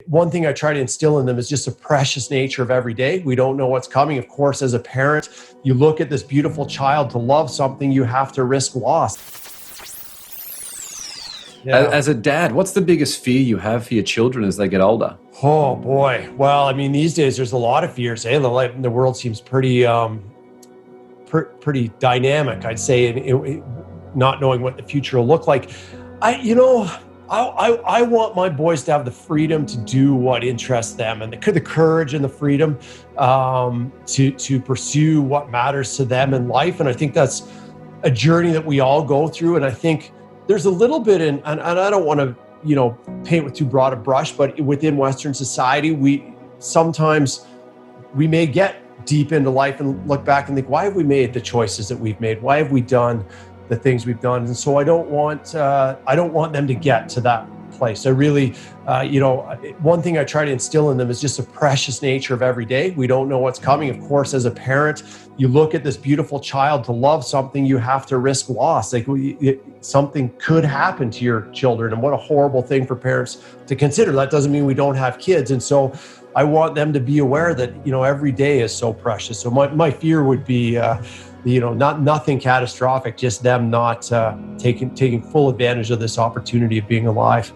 One thing I try to instill in them is just the precious nature of every day. We don't know what's coming. Of course, as a parent, you look at this beautiful child, to love something, you have to risk loss. Yeah. As a dad, what's the biggest fear you have for your children as they get older? Oh boy. Well, I mean, these days there's a lot of fears. The world seems pretty dynamic, I'd say, and not knowing what the future will look like. I want my boys to have the freedom to do what interests them, and the courage and the freedom to pursue what matters to them in life. And I think that's a journey that we all go through. And I think there's a little bit and I don't want to, paint with too broad a brush, but within Western society, we may get deep into life and look back and think, why have we made the choices that we've made? Why have we done the things we've done? And so I don't want them to get to that place. I really, one thing I try to instill in them is just the precious nature of every day. We don't know what's coming. Of course, as a parent, you look at this beautiful child, to love something, you have to risk loss. Something could happen to your children, and what a horrible thing for parents to consider. That doesn't mean we don't have kids. And so I want them to be aware that, every day is so precious. So my fear would be, nothing catastrophic, just them not taking full advantage of this opportunity of being alive.